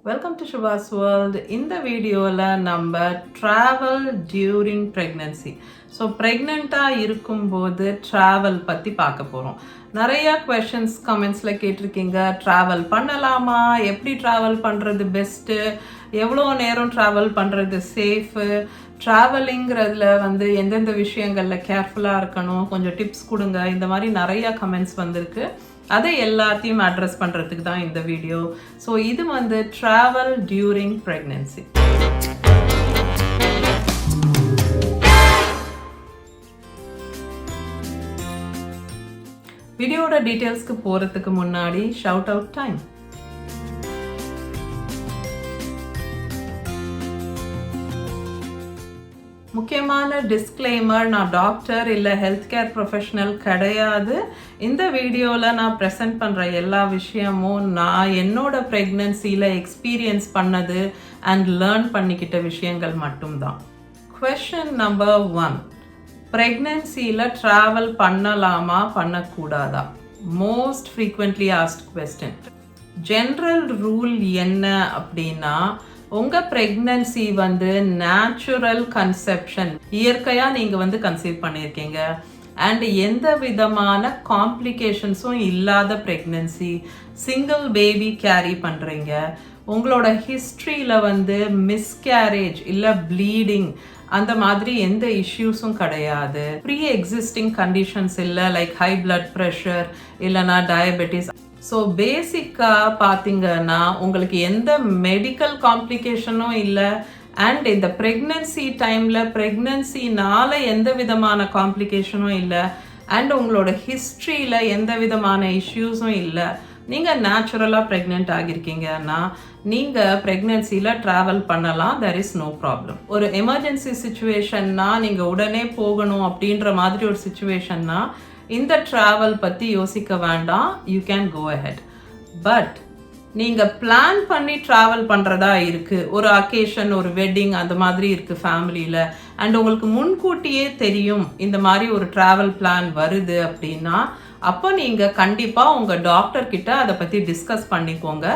Welcome to Shubasworld. இந்த வீடியோல நம்ம travel during pregnancy. ஸோ ப்ரெக்னெண்ட்டாக இருக்கும்போது ட்ராவல் பற்றி பார்க்க போகிறோம். நிறையா questions கமெண்ட்ஸில் கேட்டிருக்கீங்க. ட்ராவல் பண்ணலாமா, எப்படி ட்ராவல் பண்ணுறது பெஸ்ட்டு, எவ்வளோ நேரம் ட்ராவல் பண்ணுறது சேஃபு, ட்ராவலிங்கிறதுல எந்தெந்த விஷயங்களில் கேர்ஃபுல்லாக இருக்கணும், கொஞ்சம் டிப்ஸ் கொடுங்க, இந்த மாதிரி நிறையா கமெண்ட்ஸ் வந்திருக்கு. அதை எல்லாத்தையும் அட்ரஸ் பண்ணுறதுக்கு தான் இந்த வீடியோ. ஸோ இது ட்ராவல் டியூரிங் ப்ரெக்னென்சி. வீடியோட டீட்டெயில்ஸ்க்கு போகிறதுக்கு முன்னாடி ஷவுட் அவுட் டைம். முக்கியமான டிஸ்க்ளைமர், நான் டாக்டர் இல்லை ஹெல்த் கேர் ப்ரொஃபஷனல் கிடையாது. இந்த வீடியோவில் நான் ப்ரெசென்ட் பண்ணுற எல்லா விஷயமும் நான் என்னோட ப்ரெக்னன்சியில் எக்ஸ்பீரியன்ஸ் பண்ணது அண்ட் லேர்ன் பண்ணிக்கிட்ட விஷயங்கள் மட்டும்தான். கொஷின் நம்பர் 1, ப்ரெக்னன்சியில் ட்ராவல் பண்ணலாமா பண்ணக்கூடாதா? Most frequently asked question. General rule என்ன அப்படின்னா, உங்கள் ப்ரெக்னன்சி நேச்சுரல் கன்செப்ஷன், இயற்கையாக நீங்கள் கன்சீவ் பண்ணியிருக்கீங்க அண்ட் எந்த விதமான காம்ப்ளிகேஷன்ஸும் இல்லாத ப்ரெக்னன்சி, சிங்கிள் பேபி கேரி பண்ணுறீங்க, உங்களோட ஹிஸ்ட்ரியில் மிஸ்கேரேஜ் இல்லை ப்ளீடிங் அந்த மாதிரி எந்த இஷ்யூஸும் கிடையாது, ப்ரீ எக்ஸிஸ்டிங் கண்டிஷன்ஸ் இல்லை லைக் ஹை பிளட் ப்ரெஷர் இல்லைனா டயபெட்டிஸ். ஸோ பேசிக்காக பார்த்தீங்கன்னா உங்களுக்கு எந்த மெடிக்கல் காம்ப்ளிகேஷனும் இல்லை அண்ட் இந்த ப்ரெக்னன்சி டைமில் ப்ரெக்னன்சினால் எந்த விதமான காம்ப்ளிகேஷனும் இல்லை அண்ட் உங்களோட ஹிஸ்ட்ரியில் எந்த விதமான இஷ்யூஸும் இல்லை, நீங்கள் நேச்சுரலாக ப்ரெக்னென்ட் ஆகியிருக்கீங்கன்னா நீங்கள் ப்ரெக்னன்சியில் ட்ராவல் பண்ணலாம். There is no problem. ஒரு எமர்ஜென்சி சுச்சுவேஷன்னா, நீங்கள் உடனே போகணும் அப்படின்ற மாதிரி ஒரு சுச்சுவேஷன்னா இந்த ட்ராவல் பற்றி யோசிக்க வேண்டாம், you can go ahead. But நீங்கள் பிளான் பண்ணி ட்ராவல் பண்ணுறதா இருக்குது, ஒரு அக்கேஷன், ஒரு வெட்டிங் அந்த மாதிரி இருக்குது ஃபேமிலியில் அண்ட் உங்களுக்கு முன்கூட்டியே தெரியும் இந்த மாதிரி ஒரு ட்ராவல் பிளான் வருது அப்படின்னா, அப்போ நீங்கள் கண்டிப்பாக உங்கள் டாக்டர்கிட்ட அதை பற்றி டிஸ்கஸ் பண்ணிக்கோங்க.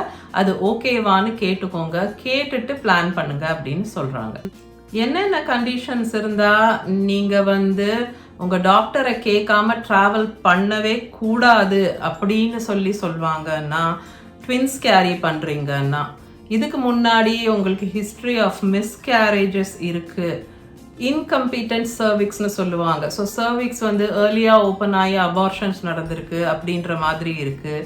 அது ஓகேவான்னு கேட்டுக்கோங்க, கேட்டுட்டு பிளான் பண்ணுங்க அப்படின்னு சொல்கிறாங்க. என்னென்ன கண்டிஷன்ஸ் இருந்தால் நீங்கள் உங்கள் டாக்டரை கேட்காம ட்ராவல் பண்ணவே கூடாது அப்படின்னு சொல்லுவாங்கன்னா, ட்வின்ஸ் கேரி பண்ணுறீங்கன்னா, இதுக்கு முன்னாடி உங்களுக்கு ஹிஸ்ட்ரி ஆஃப் மிஸ்கேரேஜஸ் இருக்குது, இன்கம்பீட்டன்ட் சர்விக்ஸ்னு சொல்லுவாங்க. ஸோ சர்விக்ஸ் ஏர்லியாக ஓப்பன் ஆகி அபார்ஷன்ஸ் நடந்திருக்கு அப்படின்ற மாதிரி இருக்குது,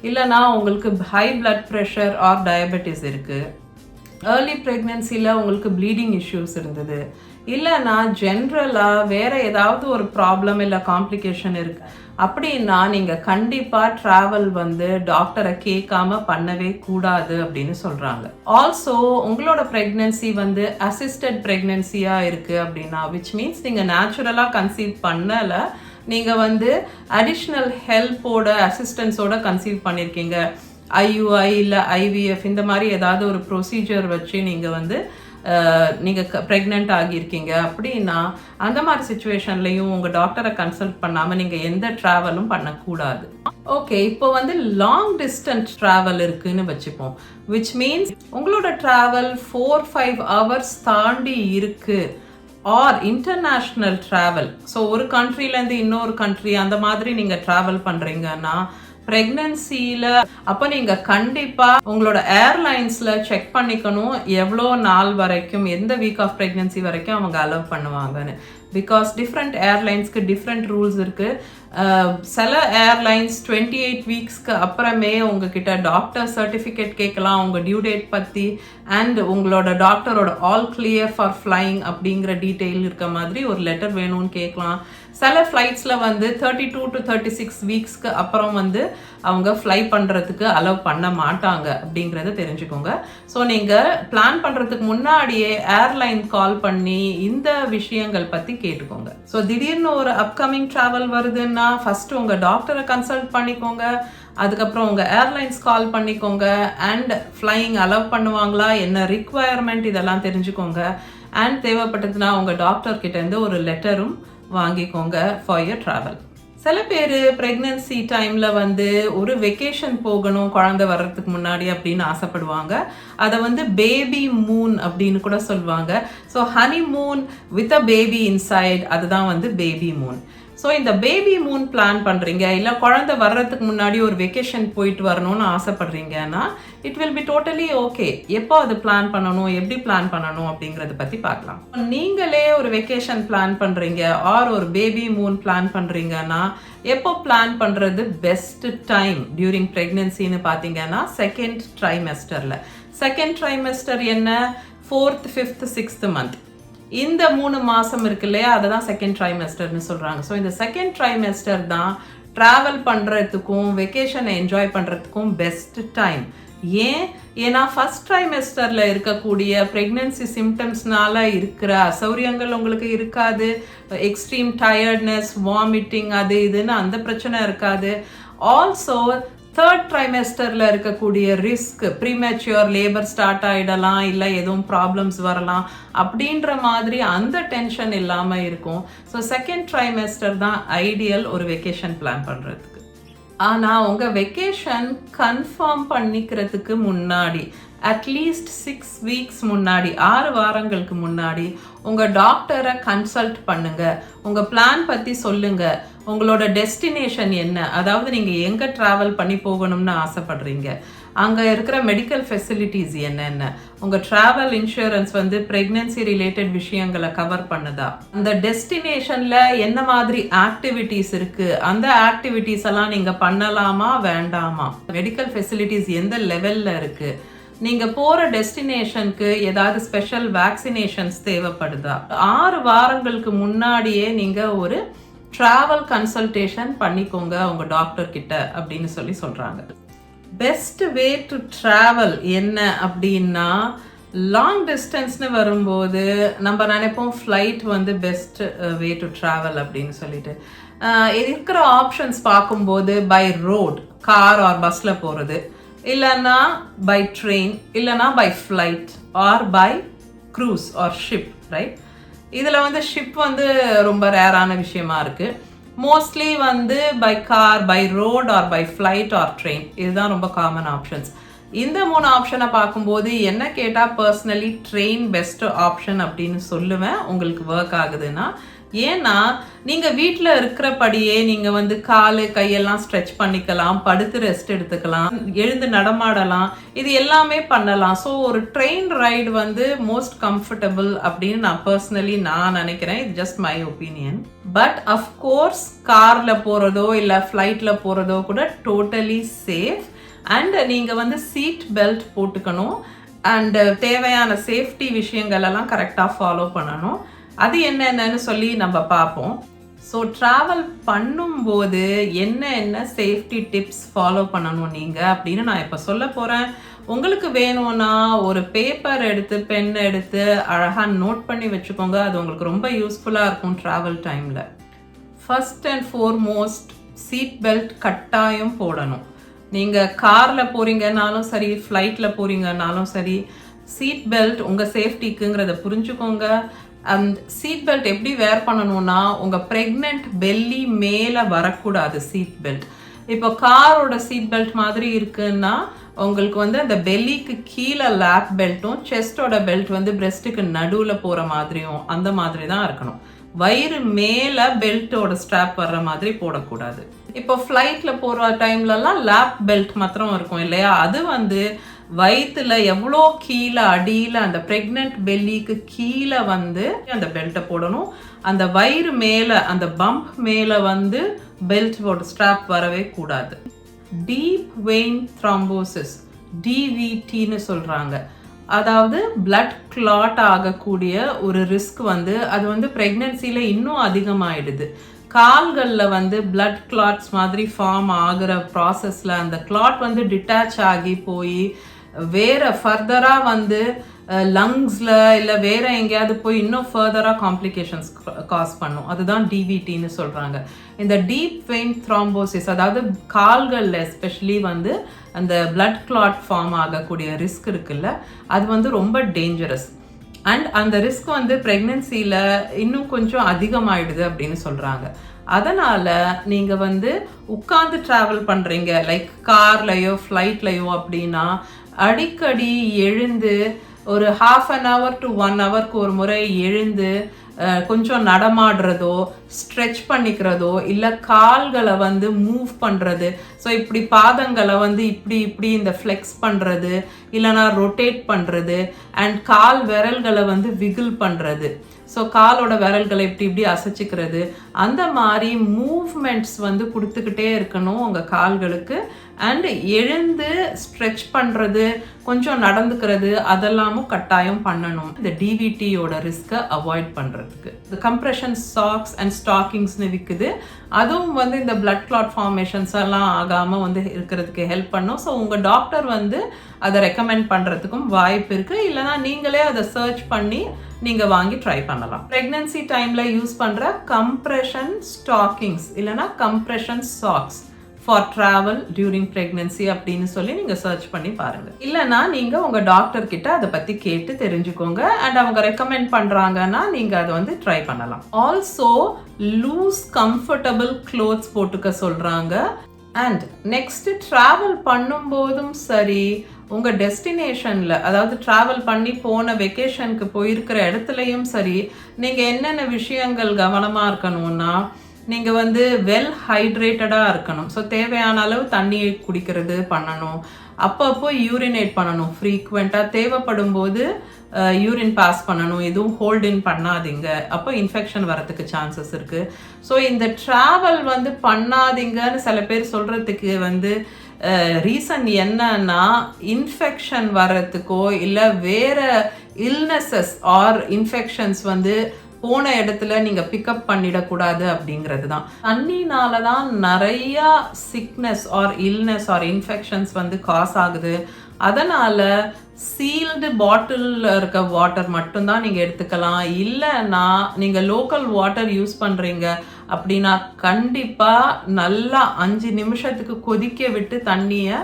இல்லைனா உங்களுக்கு high blood pressure or diabetes இருக்குது, ஏர்லி ப்ரெக்னென்சியில் உங்களுக்கு ப்ளீடிங் இஷ்யூஸ் இருந்தது, இல்லைனா ஜென்ரலாக வேறு ஏதாவது ஒரு ப்ராப்ளம் இல்லை காம்ப்ளிகேஷன் இருக்குது அப்படின்னா நீங்கள் கண்டிப்பாக ட்ராவல் டாக்டரை கேட்காம பண்ணவே கூடாது அப்படின்னு சொல்கிறாங்க. ஆல்சோ உங்களோட ப்ரெக்னன்சி அசிஸ்டட் ப்ரெக்னன்சியாக இருக்குது அப்படின்னா, விச் மீன்ஸ் நீங்கள் நேச்சுரலாக கன்சீவ் பண்ணலை, நீங்கள் அடிஷ்னல் ஹெல்ப்போட அசிஸ்டன்ஸோட கன்சீவ் பண்ணியிருக்கீங்க, ஐயுஐ இல்லை ஐவிஎஃப் இந்த மாதிரி ஏதாவது ஒரு ப்ரொசீஜர் வச்சு நீங்கள் ப்ரெக்னென்ட் ஆகியிருக்கீங்க அப்படின்னா, அந்த மாதிரி சுச்சுவேஷன்லையும் உங்கள் டாக்டரை கன்சல்ட் பண்ணாமல் நீங்கள் எந்த ட்ராவலும் பண்ணக்கூடாது. ஓகே, இப்போ லாங் டிஸ்டன்ஸ் ட்ராவல் இருக்குன்னு வச்சுப்போம். விச் மீன்ஸ் உங்களோட ட்ராவல் 4-5 hours தாண்டி இருக்கு ஆர் இன்டர்நேஷ்னல் ட்ராவல். ஸோ ஒரு கண்ட்ரிலேருந்து இன்னொரு கண்ட்ரி அந்த மாதிரி நீங்கள் ட்ராவல் பண்ணுறீங்கன்னா ப்ரெக்னன்சியில் அப்போ நீங்கள் கண்டிப்பாக உங்களோட ஏர்லைன்ஸில் செக் பண்ணிக்கணும் எவ்வளோ நாள் வரைக்கும், எந்த வீக் ஆஃப் ப்ரெக்னன்சி வரைக்கும் அவங்க அலோவ் பண்ணுவாங்கன்னு. பிகாஸ் டிஃப்ரெண்ட் ஏர்லைன்ஸ்க்கு டிஃப்ரெண்ட் ரூல்ஸ் இருக்குது. சில ஏர்லைன்ஸ் 28 வீக்ஸ்க்கு அப்புறமே உங்ககிட்ட டாக்டர் சர்டிஃபிகேட் கேட்கலாம் உங்கள் டியூ டேட் பற்றி அண்ட் உங்களோட டாக்டரோட ஆல் கிளியர் ஃபார் ஃப்ளைங் அப்படிங்கிற டீட்டெயில் இருக்க மாதிரி ஒரு லெட்டர் வேணும்னு கேட்கலாம். சில ஃப்ளைட்ஸில் 32 to 36 வீக்ஸ்க்கு அப்புறம் அவங்க ஃப்ளை பண்ணுறதுக்கு அலோவ் பண்ண மாட்டாங்க அப்படிங்கிறத தெரிஞ்சுக்கோங்க. ஸோ நீங்கள் பிளான் பண்ணுறதுக்கு முன்னாடியே ஏர்லைன் கால் பண்ணி இந்த விஷயங்கள் பற்றி கேட்டுக்கோங்க. ஸோ திடீர்னு ஒரு அப்கமிங் ட்ராவல் வருதுன்னா ஃபஸ்ட்டு உங்கள் டாக்டரை கன்சல்ட் பண்ணிக்கோங்க, அதுக்கப்புறம் உங்கள் ஏர்லைன்ஸ் கால் பண்ணிக்கோங்க அண்ட் ஃப்ளையிங் அலோவ் பண்ணுவாங்களா, என்ன ரிக்வயர்மெண்ட் இதெல்லாம் தெரிஞ்சுக்கோங்க அண்ட் தேவைப்பட்டதுன்னா உங்கள் டாக்டர்கிட்டேருந்து ஒரு லெட்டரும் வாங்கிக்கோங்க ஃபார் யர் ட்ராவல். சில பேர் ப்ரெக்னன்சி டைமில் வந்து ஒரு வெக்கேஷன் போகணும் குழந்தை வர்றதுக்கு முன்னாடி அப்படின்னு ஆசைப்படுவாங்க. அதை வந்து பேபி மூன் அப்படின்னு கூட சொல்லுவாங்க. So honeymoon with a baby inside, அதுதான் வந்து பேபி மூன். ஸோ இந்த பேபி மூன் பிளான் பண்ணுறீங்க, இல்லை குழந்தை வர்றதுக்கு முன்னாடி ஒரு வெக்கேஷன் போயிட்டு வரணும்னு ஆசைப்படுறீங்கன்னா it will be totally okay. எப்போ அது பிளான் பண்ணணும், எப்படி பிளான் பண்ணணும் அப்படிங்கிறத பற்றி பார்க்கலாம். நீங்களே ஒரு வெக்கேஷன் பிளான் பண்ணுறீங்க ஆர் ஒரு பேபி மூன் பிளான் பண்ணுறீங்கன்னா எப்போ பிளான் பண்ணுறது பெஸ்ட் டைம் டியூரிங் ப்ரெக்னென்சின்னு பார்த்தீங்கன்னா செகண்ட் ட்ரைமெஸ்டரில். செகண்ட் ட்ரைமெஸ்டர் என்ன, 4th, 5th, 6th மந்த். இந்த 3 மாதம் இருக்கு இல்லையா, அதை தான் செகண்ட் ட்ரைமெஸ்டர்னு சொல்கிறாங்க. ஸோ இந்த செகண்ட் ட்ரைமெஸ்டர் தான் ட்ராவல் பண்ணுறதுக்கும் வெக்கேஷனை என்ஜாய் பண்ணுறதுக்கும் பெஸ்ட் டைம். ஏன்னா ஃபர்ஸ்ட் ட்ரைமெஸ்டரில் இருக்கக்கூடிய ப்ரெக்னென்சி சிம்டம்ஸ்னால இருக்கிற அசௌரியங்கள் உங்களுக்கு இருக்காது. எக்ஸ்ட்ரீம் டயர்ட்னஸ், வாமிட்டிங், அது இதுன்னு அந்த பிரச்சனை இருக்காது. ஆல்சோ தேர்ட் ட்ரைமெஸ்டரில் இருக்கக்கூடிய ரிஸ்க், ப்ரீமெச்சுவர் லேபர் ஸ்டார்ட் ஆகிடலாம், இல்லை எதுவும் ப்ராப்ளம்ஸ் வரலாம் அப்படின்ற மாதிரி அந்த டென்ஷன் இல்லாமல் இருக்கும். ஸோ செகண்ட் ட்ரைமெஸ்டர் தான் ஐடியல் ஒரு வெக்கேஷன் பிளான் பண்ணுறதுக்கு. ஆனால் உங்கள் வெக்கேஷன் கன்ஃபார்ம் பண்ணிக்கிறதுக்கு முன்னாடி அட்லீஸ்ட் 6 வீக்ஸ் முன்னாடி, 6 வாரங்களுக்கு முன்னாடி உங்கள் டாக்டரை கன்சல்ட் பண்ணுங்க. உங்கள் பிளான் பற்றி சொல்லுங்க. உங்களோட டெஸ்டினேஷன் என்ன, அதாவது நீங்கள் எங்கே ட்ராவல் பண்ணி போகணும்னு ஆசைப்படுறீங்க, அங்கே இருக்கிற மெடிக்கல் ஃபெசிலிட்டிஸ் என்னென்ன, உங்கள் ட்ராவல் இன்சூரன்ஸ் வந்து ப்ரெக்னென்சி ரிலேட்டட் விஷயங்களை கவர் பண்ணுதா, அந்த டெஸ்டினேஷனில் என்ன மாதிரி ஆக்டிவிட்டீஸ் இருக்குது, அந்த ஆக்டிவிட்டீஸ் எல்லாம் நீங்கள் பண்ணலாமா வேண்டாமா, மெடிக்கல் ஃபெசிலிட்டிஸ் எந்த லெவலில் இருக்குது, நீங்கள் போகிற டெஸ்டினேஷனுக்கு ஏதாவது ஸ்பெஷல் வேக்சினேஷன்ஸ் தேவைப்படுதா. 6 வாரங்களுக்கு முன்னாடியே நீங்கள் ஒரு ட்ராவல் கன்சல்டேஷன் பண்ணிக்கோங்க உங்கள் டாக்டர் கிட்ட அப்படின்னு சொல்கிறாங்க. பெஸ்ட் வே டு ட்ராவல் என்ன அப்படின்னா, லாங் டிஸ்டன்ஸ்னு வரும்போது நம்ம நினைப்போம் ஃப்ளைட் வந்து பெஸ்ட் வே டு ட்ராவல் அப்படின்னு சொல்லிட்டு. இருக்கிற ஆப்ஷன்ஸ் பார்க்கும்போது பை ரோட், கார் ஆர் பஸ்ஸில் போகிறது, இல்லைன்னா பை ட்ரெயின், இல்லைன்னா by flight or by cruise or ship, right? இதில் வந்து ஷிப் வந்து ரொம்ப ரேரான விஷயமா இருக்குது. மோஸ்ட்லி வந்து by car, by road or by flight or train, இதுதான் ரொம்ப காமன் ஆப்ஷன்ஸ். இந்த 3 ஆப்ஷனை பார்க்கும்போது என்ன கேட்டால் பர்சனலி ட்ரெயின் பெஸ்ட் ஆப்ஷன் அப்படின்னு சொல்லுவேன் உங்களுக்கு ஒர்க் ஆகுதுன்னா. ஏன்னா நீங்கள் வீட்டில் இருக்கிறபடியே நீங்கள் வந்து காலு கையெல்லாம் ஸ்ட்ரெச் பண்ணிக்கலாம், படுத்து ரெஸ்ட் எடுத்துக்கலாம், எழுந்து நடமாடலாம், இது எல்லாமே பண்ணலாம். ஸோ ஒரு ட்ரெயின் ரைடு வந்து மோஸ்ட் கம்ஃபர்டபுள் அப்படின்னு நான் பர்சனலி நினைக்கிறேன். இது just my opinion. But of course காரில் போகிறதோ இல்லை ஃப்ளைட்டில் போகிறதோ கூட டோட்டலி சேஃப். அண்ட் நீங்கள் வந்து சீட் பெல்ட் போட்டுக்கணும் அண்ட் தேவையான சேஃப்டி விஷயங்கள் எல்லாம் கரெக்டாக ஃபாலோ பண்ணணும். அது என்னென்னு சொல்லி நம்ம பார்ப்போம். ஸோ ட்ராவல் பண்ணும்போது என்ன சேஃப்டி டிப்ஸ் ஃபாலோ பண்ணணும் நீங்கள் அப்படின்னு நான் இப்போ சொல்ல போகிறேன். உங்களுக்கு வேணும்னா ஒரு பேப்பர் எடுத்து பென் எடுத்து அழகாக நோட் பண்ணி வச்சுக்கோங்க. அது உங்களுக்கு ரொம்ப யூஸ்ஃபுல்லாக இருக்கும் ட்ராவல் டைமில். First and foremost seat belt கட்டாயம் போடணும். நீங்கள் காரில் போகிறீங்கன்னாலும் சரி, ஃப்ளைட்டில் போகிறீங்கன்னாலும் சரி, சீட் பெல்ட் உங்கள் சேஃப்டிக்குங்கிறத புரிஞ்சுக்கோங்க. அண்ட் சீட் பெல்ட் எப்படி வேர் பண்ணணும்னா உங்கள் ப்ரெக்னென்ட் பெல்லி மேலே வரக்கூடாது சீட் பெல்ட். இப்போ காரோட சீட் பெல்ட் மாதிரி இருக்குன்னா உங்களுக்கு வந்து அந்த பெல்லிக்கு கீழே லேப் பெல்ட்டும் செஸ்டோட பெல்ட் வந்து பிரெஸ்ட்டுக்கு நடுவில் போகிற மாதிரியும் அந்த மாதிரி தான் இருக்கணும். வயிறு மேலே பெல்ட்டோட ஸ்ட்ராப் வர்ற மாதிரி போடக்கூடாது. இப்போ ஃப்ளைட்டில் போகிற டைம்லலாம் லேப் பெல்ட் மாத்திரம் இருக்கும் இல்லையா, அது வந்து வயிற்றுல எவ்வளோ கீழே அடியில் அந்த ப்ரெக்னென்ட் பெல்லிக்கு கீழே வந்து அந்த பெல்ட்டை போடணும். அந்த வயிறு மேலே அந்த பம்ப் மேலே வந்து பெல்ட்டோட ஸ்ட்ராப் வரவே கூடாது. டீப் வெயின் த்ராம்போசிஸ், டிவிடின்னு சொல்கிறாங்க. அதாவது பிளட் கிளாட் ஆகக்கூடிய ஒரு ரிஸ்க் வந்து அது வந்து ப்ரெக்னென்சியில் இன்னும் அதிகமாகிடுது. கால்களில் வந்து பிளட் கிளாட்ஸ் மாதிரி ஃபார்ம் ஆகிற ப்ராசஸில் அந்த கிளாட் வந்து டிட்டாச் ஆகி போய் வேறு ஃபர்தராக வந்து லங்ஸில் இல்லை வேறு எங்கேயாவது போய் இன்னும் ஃபர்தராக காம்ப்ளிகேஷன்ஸ் காஸ் பண்ணும். அதுதான் டிவிடின்னு சொல்கிறாங்க. இந்த டீப் வெயின் த்ராம்போசிஸ், அதாவது கால்களில் எஸ்பெஷலி வந்து அந்த பிளட் கிளாட் ஃபார்ம் ஆகக்கூடிய ரிஸ்க் இருக்குல்ல, அது வந்து ரொம்ப டேஞ்சரஸ். அண்ட் அந்த ரிஸ்க் வந்து ப்ரெக்னென்சியில் இன்னும் கொஞ்சம் அதிகமாகிடுது அப்படின்னு சொல்கிறாங்க. அதனால் நீங்கள் வந்து உட்காந்து ட்ராவல் பண்ணுறீங்க லைக் கார்லையோ ஃப்ளைட்லையோ அப்படின்னா அடிக்கடி எழுந்து ஒரு 1/2 hour to 1 hourக்கு ஒரு முறை எழுந்து கொஞ்சம் நடமாடுறதோ ஸ்ட்ரெச் பண்ணிக்கிறதோ இல்லை கால்களை வந்து மூவ் பண்ணுறது. ஸோ இப்படி பாதங்களை வந்து இப்படி இந்த ஃப்ளெக்ஸ் பண்ணுறது இல்லைனா ரொட்டேட் பண்ணுறது அண்ட் கால் விரல்களை வந்து விகில் பண்ணுறது. ஸோ காலோட விரல்களை இப்படி அசைச்சிக்கிறது, அந்த மாதிரி மூவ்மெண்ட்ஸ் வந்து கொடுத்துக்கிட்டே இருக்கணும் உங்கள் கால்களுக்கு. அண்ட் எழுந்து ஸ்ட்ரெச் பண்ணுறது, கொஞ்சம் நடந்துக்கிறது, அதெல்லாமும் கட்டாயம் பண்ணணும் இந்த டிவிடியோட ரிஸ்க்கை அவாய்ட் பண்ணுறதுக்கு. இந்த கம்ப்ரெஷன் சாக்ஸ் அண்ட் ஸ்டாக்கிங்ஸ்னு விற்குது, அதுவும் வந்து இந்த பிளட் கிளாட் ஃபார்மேஷன்ஸ் எல்லாம் ஆகாமல் வந்து இருக்கிறதுக்கு ஹெல்ப் பண்ணும். ஸோ உங்கள் டாக்டர் வந்து அதை ரெக்கமெண்ட் பண்ணுறதுக்கும் வாய்ப்பு இருக்குது. இல்லைனா நீங்களே அதை சர்ச் பண்ணி நீங்கள் வாங்கி ட்ரை பண்ணலாம். ப்ரெக்னன்சி டைமில் யூஸ் பண்ணுற கம்ப்ரெஷன் ஸ்டாக்கிங்ஸ் இல்லைனா compression socks for travel during pregnancy அப்படின்னு சொல்லி நீங்கள் சர்ச் பண்ணி பாருங்கள். இல்லைனா நீங்கள் உங்கள் டாக்டர் கிட்ட அதை பற்றி கேட்டு தெரிஞ்சுக்கோங்க. அண்ட் அவங்க ரெக்கமெண்ட் பண்ணுறாங்கன்னா நீங்கள் அதை வந்து ட்ரை பண்ணலாம். ஆல்சோ லூஸ் கம்ஃபர்டபுள் க்ளோத்ஸ் போட்டுக்க சொல்கிறாங்க. அண்ட் நெக்ஸ்ட் ட்ராவல் பண்ணும்போதும் சரி, உங்கள் டெஸ்டினேஷனில் அதாவது ட்ராவல் பண்ணி போன வெக்கேஷனுக்கு போயிருக்கிற இடத்துலையும் சரி, நீங்கள் என்னென்ன விஷயங்கள் கவனமாக இருக்கணும்னா, நீங்கள் வந்து வெல் ஹைட்ரேட்டடாக இருக்கணும். ஸோ தேவையான அளவு தண்ணியை குடிக்கிறது பண்ணணும். அப்பப்போ யூரினேட் பண்ணணும் ஃப்ரீக்வெண்ட்டாக. தேவைப்படும் போது யூரின் பாஸ் பண்ணணும். எதுவும் ஹோல்டின் பண்ணாதீங்க, அப்போ இன்ஃபெக்ஷன் வரத்துக்கு சான்சஸ் இருக்குது. ஸோ இந்த ட்ராவல் வந்து பண்ணாதீங்கன்னு சில பேர் சொல்கிறதுக்கு வந்து ரீசன் என்னன்னா, இன்ஃபெக்ஷன் வர்றதுக்கோ இல்லை வேறு இல்னஸஸ் ஆர் இன்ஃபெக்ஷன்ஸ் வந்து போன இடத்துல நீங்கள் பிக்கப் பண்ணிடக்கூடாது அப்படிங்கிறது தான். தண்ணினால தான் நிறையா sickness or illness or infections வந்து காஸ் ஆகுது. அதனால் சீல்டு பாட்டிலில் இருக்க வாட்டர் மட்டும்தான் நீங்கள் எடுத்துக்கலாம். இல்லைன்னா நீங்கள் லோக்கல் வாட்டர் யூஸ் பண்ணுறீங்க அப்படின்னா கண்டிப்பாக நல்லா 5 நிமிஷத்துக்கு கொதிக்க விட்டு தண்ணியை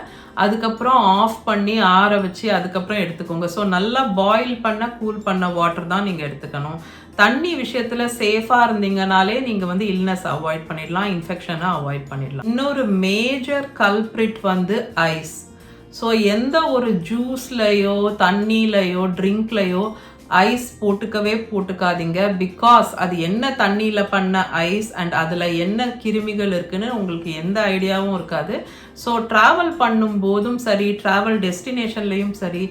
அதுக்கப்புறம் ஆஃப் பண்ணி ஆற வச்சு அதுக்கப்புறம் எடுத்துக்கோங்க. ஸோ நல்லா பாயில் பண்ண கூல் பண்ண வாட்டர் தான் நீங்கள் எடுத்துக்கணும். தண்ணி விஷயத்தில் சேஃபாக இருந்தீங்கனாலே நீங்கள் வந்து இல்னஸ் அவாய்ட் பண்ணிடலாம், இன்ஃபெக்ஷனை அவாய்ட் பண்ணிடலாம். இன்னொரு மேஜர் கல்ப்ரிட் வந்து ஐஸ். ஸோ எந்த ஒரு ஜூஸ்லையோ தண்ணிலையோ ட்ரிங்க்லையோ ஐஸ் போட்டுக்காதீங்க. பிகாஸ் அது என்ன தண்ணியில் பண்ண ஐஸ் அண்ட் அதில் என்ன கிருமிகள் இருக்குன்னு உங்களுக்கு எந்த ஐடியாவும் இருக்காது. ஸோ ட்ராவல் பண்ணும்போதும் சரி, ட்ராவல் டெஸ்டினேஷன்லேயும் சரி,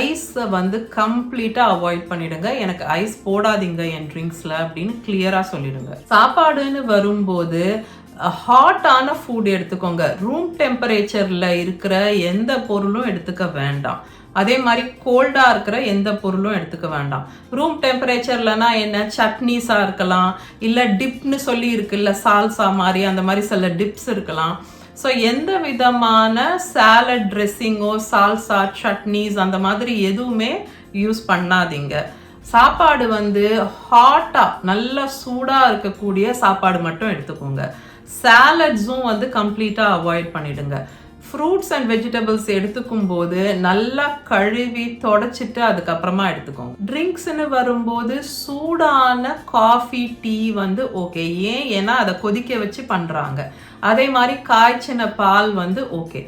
ஐஸை வந்து கம்ப்ளீட்டாக அவாய்ட் பண்ணிடுங்க. எனக்கு ஐஸ் போடாதீங்க என் ட்ரிங்க்ஸில் அப்படின்னு கிளியராக சொல்லிடுங்க. சாப்பாடுன்னு வரும்போது ஹாட்டான ஃபுட் எடுத்துக்கோங்க. ரூம் டெம்பரேச்சரில் இருக்கிற எந்த பொருளும் எடுத்துக்க வேண்டாம். அதே மாதிரி கோல்டாக இருக்கிற எந்த பொருளும் எடுத்துக்க வேண்டாம். ரூம் டெம்பரேச்சர்லனா என்ன, சட்னிஸாக இருக்கலாம், இல்லை டிப்னு சொல்லி இருக்குல்ல சால்சா மாதிரி, அந்த மாதிரி சில டிப்ஸ் இருக்கலாம். ஸோ எந்த விதமான சாலட் ட்ரெஸ்ஸிங்கோ சால்சா சட்னிஸ் அந்த மாதிரி எதுவுமே யூஸ் பண்ணாதீங்க. சாப்பாடு வந்து ஹாட்டாக நல்லா சூடாக இருக்கக்கூடிய சாப்பாடு மட்டும் எடுத்துக்கோங்க. சாலட்ஸும் வந்து கம்ப்ளீட்டாக அவாய்ட் பண்ணிடுங்க. ஃப்ரூட்ஸ் அண்ட் வெஜிடபிள்ஸ் எடுத்துக்கும் போது நல்லா கழுவி தொடச்சிட்டு அதுக்கப்புறமா எடுத்துக்கோங்க. ட்ரிங்க்ஸ்ன்னு வரும்போது சூடான காஃபி டீ வந்து ஓகே. ஏன்னா அதை கொதிக்க வச்சு பண்ணுறாங்க. அதே மாதிரி காய்ச்சின பால் வந்து ஓகே.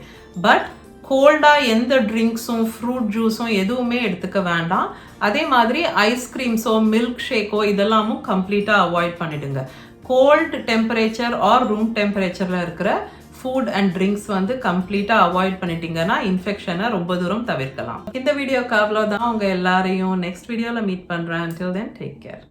பட் கோல்டாக எந்த ட்ரிங்க்ஸும் ஃப்ரூட் ஜூஸும் எதுவுமே எடுத்துக்க வேண்டாம். அதே மாதிரி ஐஸ்கிரீம்ஸோ மில்க் ஷேக்கோ இதெல்லாமும் கம்ப்ளீட்டாக அவாய்ட் பண்ணிடுங்க. கோல்டு டெம்பரேச்சர் ஆர் ரூம் டெம்பரேச்சரில் இருக்கிற ஃபுட் அண்ட் ட்ரிங்க்ஸ் வந்து கம்ப்ளீட்டாக அவாய்ட் பண்ணிட்டீங்கன்னா இன்ஃபெக்ஷனை ரொம்ப தூரம் தவிர்க்கலாம். இந்த வீடியோக்கு அவ்வளோதான். அவங்க எல்லாரையும் நெக்ஸ்ட் வீடியோவில் மீட் பண்ணுறேன். until then take care.